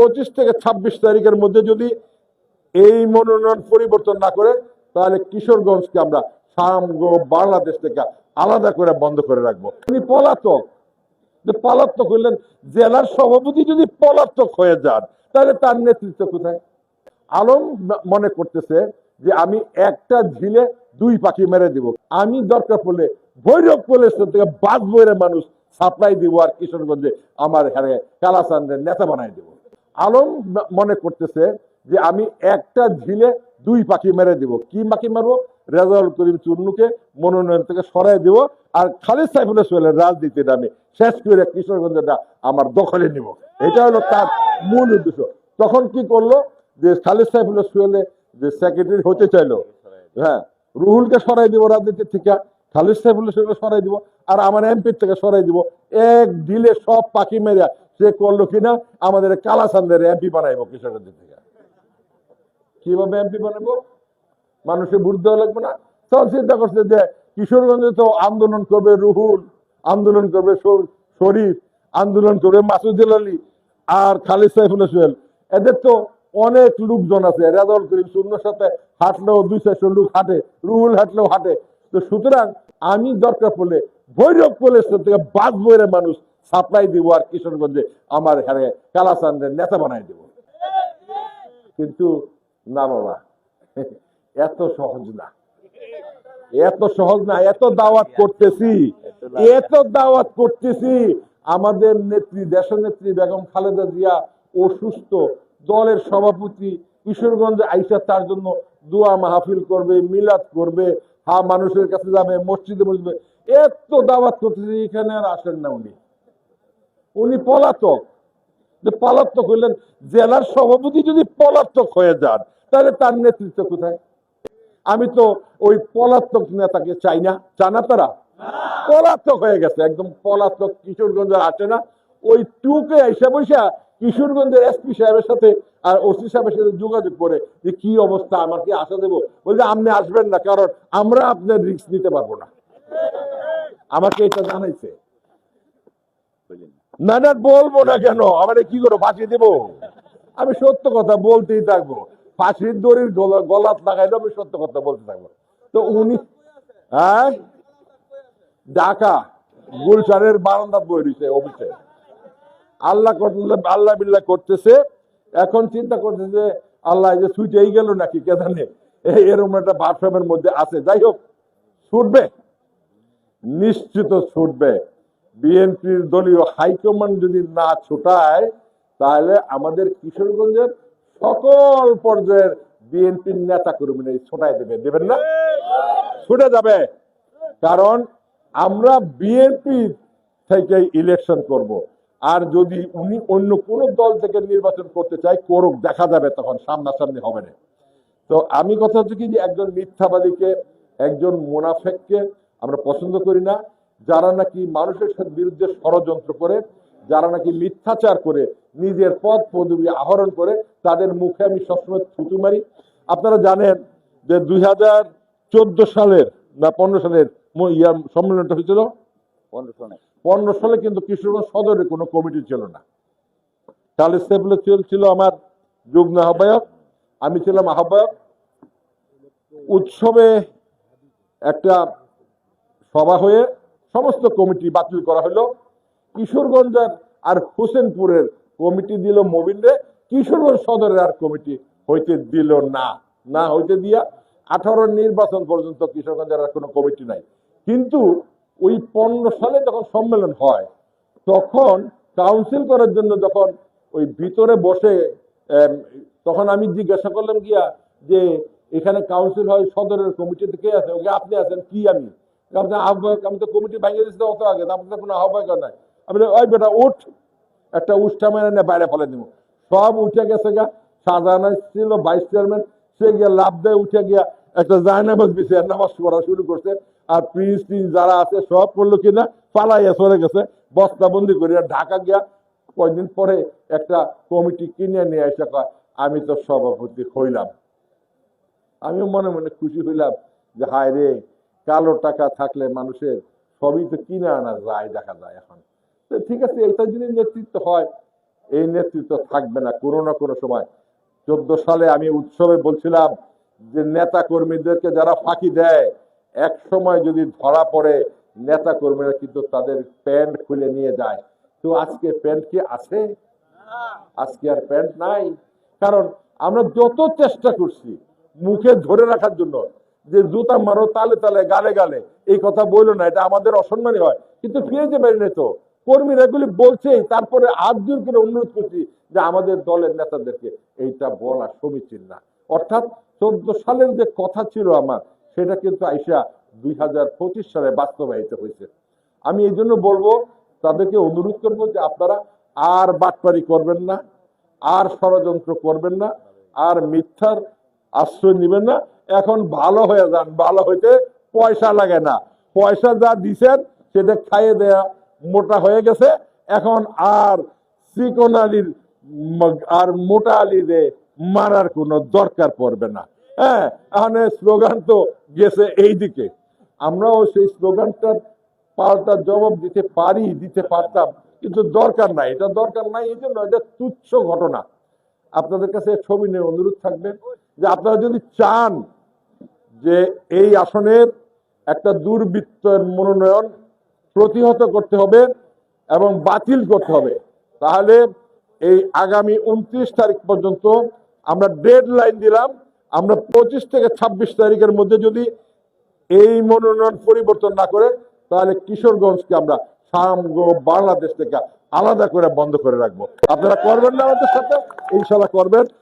25 থেকে 26 তারিখের মধ্যে যদি এই মনোনয়ন পরিবর্তন না করে, তাহলে কিশোরগঞ্জকে আমরা সমগ্র বাংলাদেশ থেকে আলাদা করে বন্ধ করে রাখবো। তিনি পলাতক, পলাতক হইলেন, জেলার সভাপতি যদি পলাতক হয়ে যান, তাহলে তার নেতৃত্ব কোথায়? আলম মনে করতেছে যে আমি একটা ঝিলে দুই পাখি মেরে দিব, আমি দরকার পড়লে ভৈরব কলেজ থেকে বাদ বইরে মানুষ সাপ্লাই দিব, আর কিশোরগঞ্জে আমার হারে কালাচান্দের নেতা বানাই দিব। আলম মনে করতেছে যে আমি একটা ঝিলে দুই পাখি মেরে দিব। কি পাখি মারবো? রেজাউল করিম চুন্নুকে মনোনয়ন থেকে সরাই দিব, আর খালিদ সাইফুল্লাহ সোহেলের রাজনীতিটা আমি শেষ করে কিশোরগঞ্জটা আমার দখলে নিব। এটা হলো তার মূল উদ্দেশ্য। তখন কি করলো যে খালিদ সাইফুল্লাহ সোহেলে যে সেক্রেটারি হতে চাইলো, হ্যাঁ, রুহুলকে সরাই দিব রাজনীতি থেকে, খালিদ সাইফুল্লাহ সোহেলকে সরাই দিব, আর আমার এমপির থেকে সরাই দিব। এক দিলে সব পাখি মেরে সে করলো কিনা আমাদের কালাচান্দের এমপি বানাইবো কিশোরগঞ্জ থেকে। কিভাবে এমপি বানাবো? মানুষের ভোট দেওয়া লাগবে না। সব চিন্তা করছে যে কিশোরগঞ্জে তো আন্দোলন করবে রুহুল, আন্দোলন করবে শরীফ, আন্দোলন করবে মাসুদুল আলী আর খালিদ সাইফুল্লাহ সোহেল। এদের তো অনেক লোকজন আছে। রেজাউল করিম চুন্নুর সাথে হাঁটলেও 200-400 লোক হাঁটে, রুহুল হাঁটলেও হাঁটে। তো সুতরাং আমি দরকার পড়লে ভৈরব কলেজ থেকে বাদ বইরে মানুষ সাপ্লাই দিব, আর কিশোরগঞ্জে আমার হারে কালাচান্দের নেতা বানাই দেব। কিন্তু না বাবা, এত সহজ না, এত সহজ না। এত দাওয়াত করতেছি, আমাদের নেত্রী, দেশনেত্রী বেগম খালেদা জিয়া অসুস্থ, দলের সভাপতি কিশোরগঞ্জে আইসা তার জন্য দোয়া মাহফিল করবে, মিলাদ করবে, মানুষের কাছে যাবে, মসজিদে বসবে, এত দাওয়াত করতেছি, এখানে আর আসেন না। উনি পলাতক। পলাতক হইলেন, জেলার সভাপতি যদি পলাতক হয়ে যান, তাহলে তার নেতৃত্ব কোথায়? আমি তো ওই পলাতক নেতাকে চাই না। চানা তারা পলাতক হয়ে গেছে, একদম পলাতক। কিশোরগঞ্জে আসে না, ওই টুকে এসে বসে কিশোরগঞ্জের এসপি সাহেবের সাথে আর ওসি সাহেবের সাথে যোগাযোগ করে যে কি অবস্থা, আমার কি আসা দেবো? বলছে আপনি আসবেন না, কারণ আমরা আপনার রিস্ক নিতে পারবো না। আমাকে এটা জানাইছে। না না, বলবো না কেন? আমার কি করে ফাঁসি দেবো? আমি সত্য কথা বলতেই থাকবো। ফাঁসির দড়ির গলাত লাগাইলে আমি সত্য কথা বলতে থাকবো। তো উনি, হ্যাঁ, ঢাকা গুলশানের বারান্দা বই দিছে অফিসে, আল্লাহ বিল্লাহ করতেছে। এখন চিন্তা করতেছে আল্লাহ যে ছুটেই গেল নাকি কে জানে, এরকম একটা ভারসাম্যের মধ্যে আছে। যাই হোক, ছুটবে, নিশ্চিত ছুটবে। বিএনপির দলীয় হাইকমান্ড যদি না ছুটায়, তাহলে আমাদের কিশোরগঞ্জের সকল পর্যায়ের বিএনপির নেতা কর্মীরা ছোটাই দেবেন না, ছুটে যাবে। কারণ আমরা বিএনপি থেকে ইলেকশন করব, আর যদি উনি অন্য কোন দল থেকে নির্বাচন করতে চায়, করুক, দেখা যাবে, তখন সামনাসামনি হবে না। তো আমি কথা হচ্ছে কি, যে একজন মিথ্যাবাদীকে, একজন মুনাফেককে আমরা পছন্দ করি না। যারা নাকি মানুষের বিরুদ্ধে ষড়যন্ত্র করে, যারা নাকি মিথ্যাচার করে নিজের পদ পদবি আহরণ করে, তাদের মুখে আমি সবসময় থুতু মারি। আপনারা জানেন যে 2014 সালের না 15 সালের সম্মেলনটা হয়েছিল। 15 সালে কিন্তু কিশোরগঞ্জ সদরে কোনো কমিটি ছিল না। খালিদ সাইফুল্লাহ ছিল আমার যুগ্ম আহ্বায়ক, আমি ছিলাম আহ্বায়ক। উৎসবে একটা সভা হয়ে সমস্ত কমিটি বাতিল করা হলো। কিশোরগঞ্জের আর হোসেনপুরের কমিটি দিল মবিনরে, কিশোরগঞ্জ সদরের আর কমিটি হইতে দিল না হইতে দিয়া 18 নির্বাচন পর্যন্ত কিশোরগঞ্জের আর কোনো কমিটি নাই। কিন্তু ওই 15 সালে যখন সম্মেলন হয়, তখন কাউন্সিল করার জন্য যখন ওই ভিতরে বসে, তখন আমি জিজ্ঞাসা করলাম গিয়া যে এখানে কাউন্সিল হয় সদরের কমিটিতে কে আছে? ওকে আপনি আছেন। কি আমি? আহ্বায়ক। আমি তো কমিটি ভেঙে দিচ্ছি অত আগে, আপনার কোনো আহ্বায়ক নাই। আমি ওই বেটা উঠ, একটা উষ্ঠা মেরে নিয়ে বাইরে ফেলে দিব। সব উঠে গেছে গা। শাহজাহান ছিল ভাইস চেয়ারম্যান, সে গিয়ে লাভ দেয়, উঠে গিয়া একটা জায়নামাজ দিছে, নামাজ পড়া শুরু করছে। আর প্রিন্স যারা আছে সব করলো কিনা পালাইয়া চলে গেছে, বস্তাবন্দি করিয়া ঢাকা গিয়া। কয়েকদিন পরে একটা কমিটি কিনে নিয়ে এসে কয় আমি তো সভাপতি হইলাম। আমিও মনে মনে খুশি হইলাম যে হায় রে, কালো টাকা থাকলে মানুষের সবই তো কিনে আনা যায়, দেখা যায়। এখন ঠিক আছে, এটা যদি নেতৃত্ব হয়, এই নেতৃত্ব থাকবে না কোনো না কোনো সময়। 14 সালে আমি উৎসবে বলছিলাম যে নেতা কর্মীদেরকে যারা ফাঁকি দেয় এক সময় যদি ধরা পড়ে নেতা কর্মীরা কিন্তু তাদের প্যান্ট খুলে নিয়ে যায়। তো আজকে প্যান্ট কি আছে? আজকে আর প্যান্ট নাই। কারণ আমরা যত চেষ্টা করছি মুখে ধরে রাখার জন্য যে জুতা মারো তালে তালে গালে গালে, এই কথা বললো না, এটা আমাদের অসম্মানী হয়, কিন্তু ফিরে যেতে পারি না। তো কর্মীরা এগুলি বলছেই, তারপরে হাত জোর করে অনুরোধ করছি যে আমাদের দলের নেতাদেরকে এইটা বলা সমীচীন না। অর্থাৎ 14 সালের যে কথা ছিল আমার, সেটা কিন্তু আইসা 2025 সালে বাস্তবায়িত হয়েছে। আমি এই জন্য বলবো, তাদেরকে অনুরোধ করবো যে আপনারা আর বাটপারি করবেন না, আর ষড়যন্ত্র করবেন না, আর মিথ্যার আশ্রয় নেবেন না। এখন ভালো হয়ে যান, ভালো হইতে পয়সা লাগে না। পয়সা যা দিছেন সেটা খাইয়ে দেয়া মোটা হয়ে গেছে। এখন আর চিকন আলীর আর মোটা আলীরে মারার কোনো দরকার পড়বে না। হ্যাঁ, এখন স্লোগান তো গেছে এই দিকে, আমরাও সেই স্লোগানটার পাল্টা জবাব দিতে পারি, দিতে পারতাম, কিন্তু দরকার নাই, এটা দরকার নাই। এই জন্য এটা তুচ্ছ ঘটনা। আপনাদের কাছে ছবি নিয়ে অনুরোধ থাকবে যে আপনারা যদি চান যে এই আসনের একটা দুর্বৃত্তের মনোনয়ন প্রতিহত করতে হবে এবং বাতিল করতে হবে, তাহলে এই আগামী 29 তারিখ পর্যন্ত আমরা ডেড লাইন দিলাম। আমরা 25 থেকে 26 তারিখের মধ্যে যদি এই মনোনয়ন পরিবর্তন না করে, তাহলে কিশোরগঞ্জকে আমরা সমগ্র বাংলাদেশ থেকে আলাদা করে বন্ধ করে রাখবো। আপনারা করবেন না আমাদের সাথে? ইনশাল্লাহ করবেন।